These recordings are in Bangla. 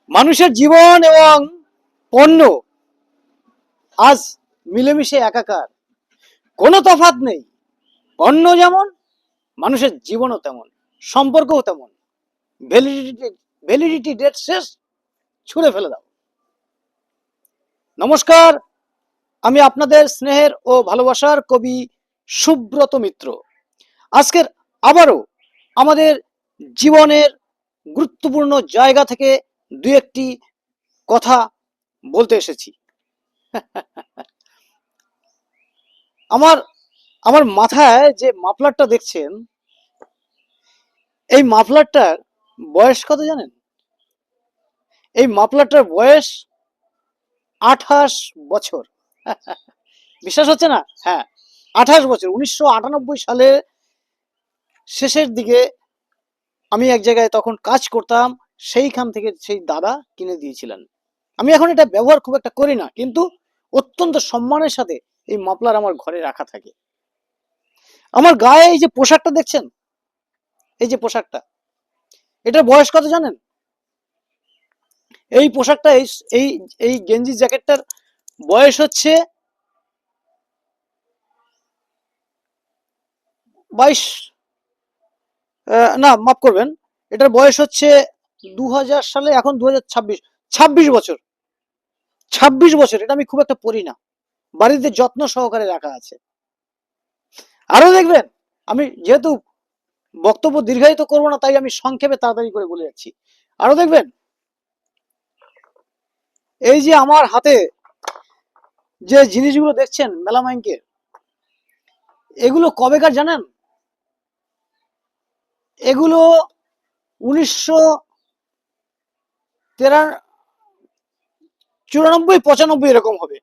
মানুষের জীবন এবং পণ্য আজ মিলেমিশে একাকার, কোনো তফাৎ নেই। পণ্য যেমন, মানুষের জীবনও তেমন, সম্পর্কও তেমন। ভ্যালিডিটি ভ্যালিডিটি ডেট শেষ, ছুঁড়ে ফেলে দাও। নমস্কার, আমি আপনাদের স্নেহের ও ভালোবাসার কবি সুব্রত মিত্র। আজকের আবারও আমাদের জীবনের গুরুত্বপূর্ণ জায়গা থেকে দু একটি কথা বলতে এসেছি। আমার আমার মাথায় যে মাফলারটা দেখছেন, এই মাফলারটার বয়স কত জানেন? এই মাফলারটার বয়স 28 বছর। বিশ্বাস হচ্ছে না? হ্যাঁ, 28 বছর। 1998 সালে শেষের দিকে আমি এক জায়গায় তখন কাজ করতাম, সেইখান থেকে সেই দাদা কিনে দিয়েছিলেন। আমি এখন এটা ব্যবহার খুব একটা করি না, কিন্তু অত্যন্ত সম্মানের সাথে এই মাফলার আমার ঘরে রাখা থাকে। আমার গায়ে এই যে পোশাকটা দেখছেন, এই যে পোশাকটা, এটার বয়স কত জানেন? এই পোশাকটা, এই এই গেঞ্জি জ্যাকেটটার বয়স হচ্ছে 22, না মাফ করবেন, এটার বয়স হচ্ছে 2000 সালে, এখন 2026, 26 বছর। 26 বছর। এটা আমি খুব একটা পরি না, বাড়িতে যত্ন সহকারে রাখা আছে। আরো দেখবেন, আমি যেহেতু বক্তব্য দীর্ঘায়িত করবো না, তাই আমি সংক্ষেপে তাড়াতাড়ি করে বলে যাচ্ছি। আরো দেখবেন, এই যে আমার হাতে যে জিনিসগুলো দেখছেন মেলামাইনকে, এগুলো কবেকার জানেন? এগুলো 1994-95 এরকম হবে।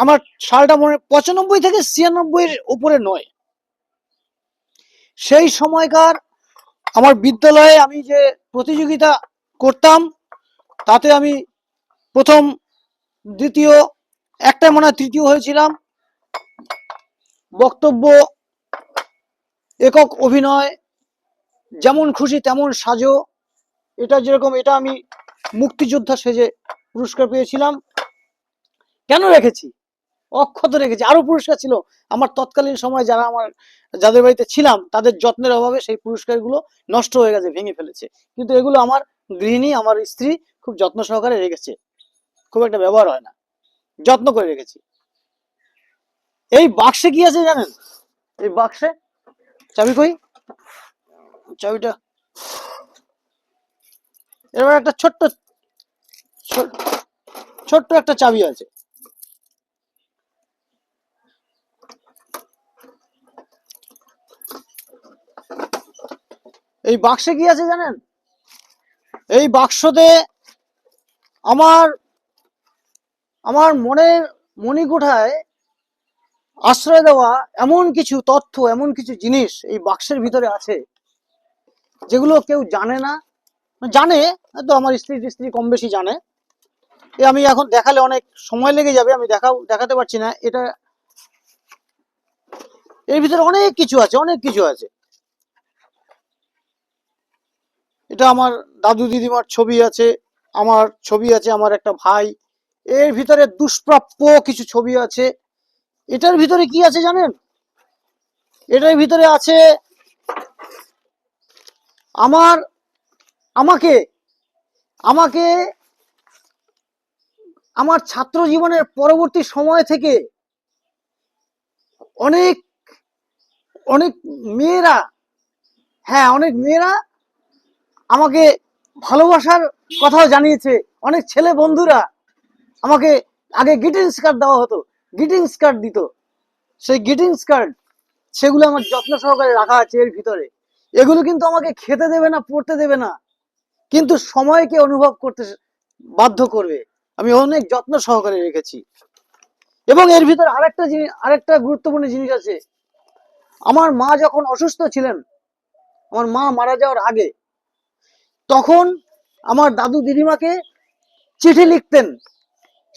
আমার সালটা মনে 95 থেকে 96 উপরে নয়। সেই সময়কার আমার বিদ্যালয়ে আমি যে প্রতিযোগিতা করতাম, তাতে আমি প্রথম, দ্বিতীয়, একটা মনে হয় তৃতীয় হয়েছিলাম। বক্তব্য, একক অভিনয়, যেমন খুশি তেমন সাজো, এটা যেরকম, এটা আমি মুক্তিযোদ্ধা সেজে পুরস্কার পেয়েছিলাম। কেন রেখেছি? অক্ষত রেখেছি। আরো পুরস্কার ছিল আমার তৎকালীন সময়, যাদের বাড়িতে ছিলাম, তাদের যত্নের অভাবে সেই পুরস্কারগুলো নষ্ট হয়ে গেছে, ভেঙে ফেলেছে। কিন্তু এগুলো আমার গৃহিণী, আমার স্ত্রী খুব যত্ন সহকারে রেখেছে। খুব একটা ব্যবহার হয় না, যত্ন করে রেখেছি। এই বাক্সে কি আছে জানেন? এই বাক্সে চাবি কই? চাবিটা, এবার একটা ছোট্ট একটা চাবি আছে। এই বাক্সে কি আছে জানেন? এই বাক্সতে আমার আমার মনের মণিকোঠায় আশ্রয় দেওয়া এমন কিছু তথ্য, এমন কিছু জিনিস এই বাক্সের ভিতরে আছে, যেগুলো কেউ জানে না। জানে তো, আমার স্ত্রী কম বেশি জানে। আমি এখন দেখালে অনেক সময় লেগে যাবে, আমি দেখাতে পারছি না। এটা, এর ভিতরে অনেক কিছু আছে, অনেক কিছু আছে। এটা আমার দাদু দিদিমার ছবি আছে, আমার ছবি আছে, আমার একটা ভাই। এর ভিতরে দুষ্প্রাপ্য কিছু ছবি আছে। এটার ভিতরে কি আছে জানেন? এটার ভিতরে আছে আমার আমাকে আমাকে আমার ছাত্র জীবনের পরবর্তী সময় থেকে অনেক অনেক মেয়েরা, হ্যাঁ অনেক মেয়েরা আমাকে ভালোবাসার কথাও জানিয়েছে। অনেক ছেলে বন্ধুরা আমাকে, আগে গ্রিটিংস কার্ড দেওয়া হতো, গ্রিটিংস কার্ড দিত। সেই গ্রিটিংস কার্ড, সেগুলো আমার যত্ন সহকারে রাখা আছে এর ভিতরে। এগুলো কিন্তু আমাকে খেতে দেবে না, পড়তে দেবে না, কিন্তু সময়কে অনুভব করতে বাধ্য করবে। আমি অনেক যত্ন সহকারে রেখেছি। এবং এর ভিতরে আরেকটা গুরুত্বপূর্ণ জিনিস আছে। আমার মা যখন অসুস্থ ছিলেন, আমার মা মারা যাওয়ার আগে, তখন আমার দাদু দিদিমাকে চিঠি লিখতেন।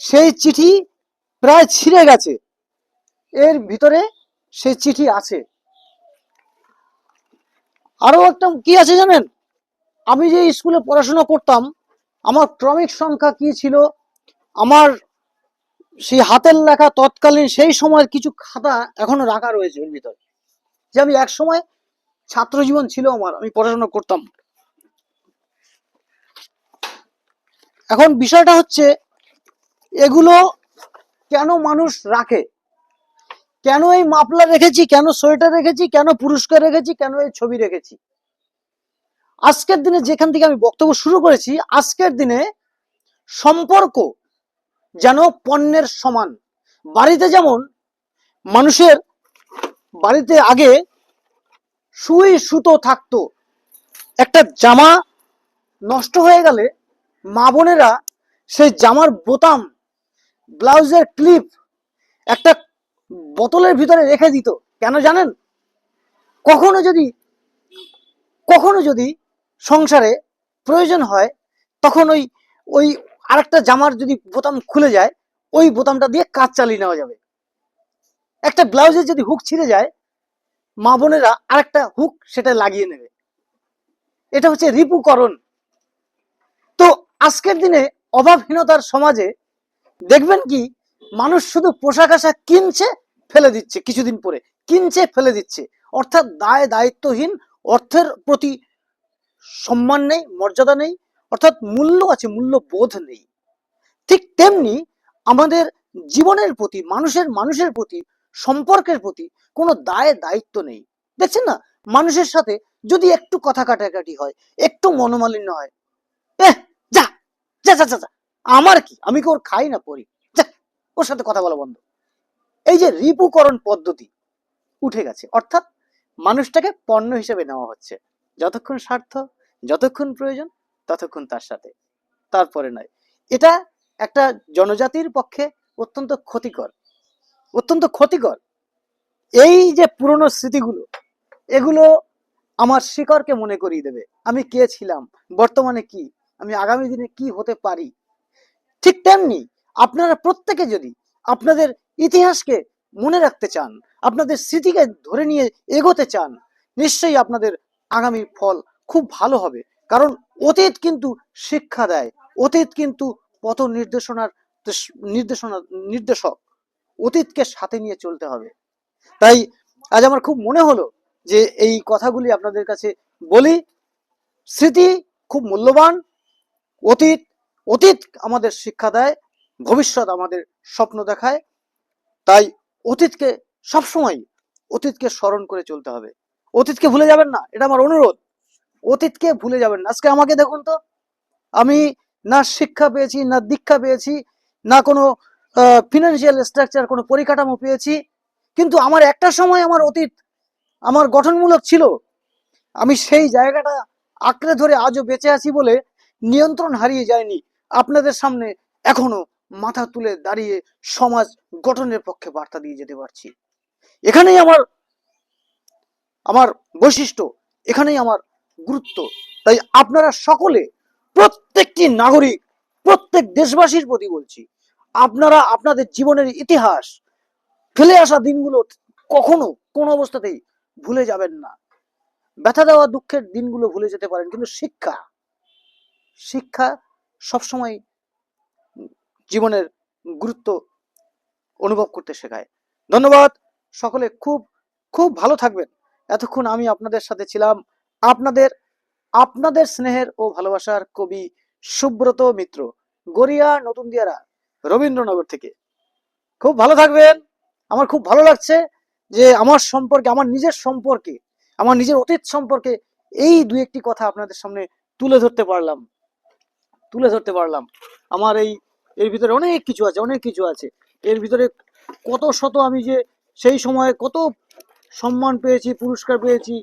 সেই চিঠি প্রায় ছিঁড়ে গেছে, এর ভিতরে সেই চিঠি আছে। আরো একটা কি আছে জানেন? আমি যে স্কুলে পড়াশোনা করতাম, আমার ক্রমিক সংখ্যা কি ছিল, আমার সেই হাতের লেখা তৎকালীন সেই সময়ের কিছু খাতা এখনো রাখা রয়েছে এর ভিতরে, যে আমি এক সময় ছাত্র জীবন ছিল আমার, আমি পড়াশোনা করতাম। এখন বিষয়টা হচ্ছে, এগুলো কেন মানুষ রাখে, কেন এই মাফলার রেখেছি, কেন সোয়েটার রেখেছি, কেন পুরস্কার রেখেছি, কেন এই ছবি রেখেছি। আজকের দিনে যেখান থেকে আমি বক্তব্য শুরু করেছি, আজকের দিনে সম্পর্ক যেন পণ্যের সমান। বাড়িতে যেমন মানুষের বাড়িতে আগে সুই সুতো থাকতো, একটা জামা নষ্ট হয়ে গেলে মা বোনেরা সেই জামার বোতাম, ব্লাউজের ক্লিপ একটা বোতলের ভিতরে রেখে দিত। কেন জানেন? কখনো যদি কখনো যদি সংসারে প্রয়োজন হয়, তখন ওই ওই আরেকটা জামার যদি বোতাম খুলে যায়, ওই বোতামটা দিয়ে কাজ চালিয়ে নেওয়া যাবে। একটা ব্লাউজের যদি হুক ছিঁড়ে যায়, মা বোনেরা আরেকটা হুক সেটা লাগিয়ে নেবে। এটা হচ্ছে রিপুকরণ। তো আজকের দিনে অভাবহীনতার সমাজে দেখবেন কি, মানুষ শুধু পোশাক আশাক কিনছে, ফেলে দিচ্ছে, কিছুদিন পরে কিনছে, ফেলে দিচ্ছে। অর্থাৎ দায় দায়িত্বহীন, অর্থের প্রতি সম্মান নেই, মর্যাদা নেই, অর্থাৎ মূল্য আছে, মূল্যবোধ নেই। ঠিক তেমনি আমাদের জীবনের প্রতি, মানুষের প্রতি, সম্পর্কের প্রতি কোনো দায় দায়িত্ব নেই। দেখছেন না, মানুষের সাথে যদি একটু কথা কাটাকাটি হয়, একটু মনোমালিন্য হয়, এহ যা যা যা যা, আমার কি, আমি কি ওর খাই না পড়ি, যা, ওর সাথে কথা বলা বন্ধ। এই যে রিপুকরণ পদ্ধতি উঠে গেছে, অর্থাৎ মানুষটাকে পণ্য হিসেবে নেওয়া হচ্ছে। যতক্ষণ স্বার্থ, যতক্ষণ প্রয়োজন, ততক্ষণ তার সাথে, তারপরে নয়। এটা একটা জনজাতির পক্ষে অত্যন্ত ক্ষতিকর, অত্যন্ত ক্ষতিকর। এই যে পুরনো স্মৃতিগুলো, এগুলো আমার শিকড়কে মনে করিয়ে দেবে, আমি কে ছিলাম, বর্তমানে কি, আমি আগামী দিনে কি হতে পারি। ঠিক তেমনি আপনারা প্রত্যেকে যদি আপনাদের ইতিহাসকে মনে রাখতে চান, আপনাদের স্মৃতিকে ধরে নিয়ে এগোতে চান, নিশ্চয়ই আপনাদের আগামীর ফল খুব ভালো হবে। কারণ অতীত কিন্তু শিক্ষা দেয়, অতীত কিন্তু পথ নির্দেশক। অতীতকে সাথে নিয়ে চলতে হবে। তাই আজ আমার খুব মনে হলো যে এই কথাগুলি আপনাদের কাছে বলি। স্মৃতি খুব মূল্যবান। অতীত অতীত আমাদের শিক্ষা দেয়, ভবিষ্যৎ আমাদের স্বপ্ন দেখায়। তাই অতীতকে সবসময় অতীতকে স্মরণ করে চলতে হবে। অতীতকে ভুলে যাবেন না, এটা আমার অনুরোধ। অতীতকে ভুলে যাবেন না। আজকে আমাকে দেখুন তো, আমি না শিক্ষা পেয়েছি, না দীক্ষা পেয়েছি, না কোনো ফিনান্সিয়াল স্ট্রাকচার, কোনো পরিকাঠামো পেয়েছি, কিন্তু আমার একটা সময় আমার অতীত আমার গঠনমূলক ছিল। আমি সেই জায়গাটা আঁকড়ে ধরে আজও বেঁচে আছি বলে নিয়ন্ত্রণ হারিয়ে যায়নি। আপনাদের সামনে এখনো মাথা তুলে দাঁড়িয়ে সমাজ গঠনের পক্ষে বার্তা দিয়ে যেতে পারছি। এখানেই আমার আমার বৈশিষ্ট্য, এখানেই আমার গুরুত্ব। তাই আপনারা সকলে, প্রত্যেকটি নাগরিক, প্রত্যেক দেশবাসীর প্রতি বলছি, আপনারা আপনাদের জীবনের ইতিহাস, ফেলে আসা দিনগুলো কখনো কোনো অবস্থাতেই ভুলে যাবেন না। ব্যথা দেওয়া দুঃখের দিনগুলো ভুলে যেতে পারেন, কিন্তু শিক্ষা শিক্ষা সবসময় জীবনের গুরুত্ব অনুভব করতে শেখায়। ধন্যবাদ সকলে, খুব খুব ভালো থাকবেন। এতক্ষণ আমি আপনাদের সাথে ছিলাম, আপনাদের আপনাদের স্নেহের ও ভালোবাসার কবি সুব্রত মিত্র, গড়িয়া নতুন দিয়ারা, রবীন্দ্রনগর থেকে। খুব ভালো থাকবেন। আমার খুব ভালো লাগছে যে আমার সম্পর্কে, আমার নিজের সম্পর্কে, আমার নিজের অতীত সম্পর্কে এই দু একটি কথা আপনাদের সামনে তুলে ধরতে পারলাম, তুলে ধরতে পারলাম। আমার এর ভিতরে অনেক কিছু আছে, অনেক কিছু আছে এর ভিতরে। কত শত আমি যে সেই সময়ে কত সম্মান পেয়েছি, পুরস্কার পেয়েছি,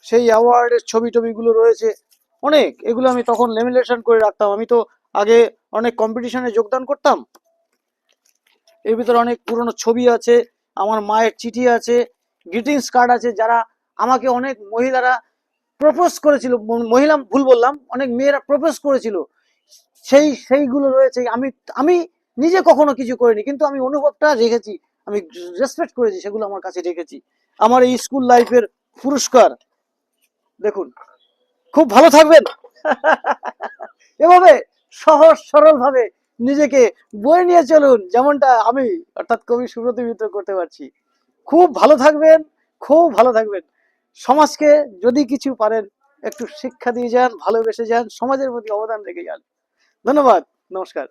সেই অ্যাওয়ার্ডের ছবি টবিগুলো রয়েছে অনেক। এগুলো আমি তখন লেমিনেশন করে রাখতাম। আমি তো আগে অনেক কম্পিটিশনে যোগদান করতাম। এর ভিতরে অনেক পুরনো ছবি আছে, আমার মায়ের চিঠি আছে, গ্রিটিংস কার্ড আছে, যারা আমাকে অনেক মহিলারা প্রপোজ করেছিল, মহিলা ভুল বললাম, অনেক মেয়েরা প্রপোজ করেছিল, সেইগুলো রয়েছে। আমি আমি নিজে কখনো কিছু করিনি, কিন্তু আমি অনুভবটা রেখেছি, আমি রেসপেক্ট করেছি, সেগুলো আমার কাছে রেখেছি। আমার এই স্কুল লাইফের পুরস্কার দেখুন। খুব ভালো থাকবেন। এভাবে সহজ সরল ভাবে নিজেকে বয়ে নিয়ে চলুন, যেমনটা আমি অর্থাৎ কবি সুব্রত মিত্র করতে পারছি। খুব ভালো থাকবেন, খুব ভালো থাকবেন। সমাজকে যদি কিছু পারেন একটু শিক্ষা দিয়ে যান, ভালোবেসে যান, সমাজের প্রতি অবদান রেখে যান। ধন্যবাদ, নমস্কার।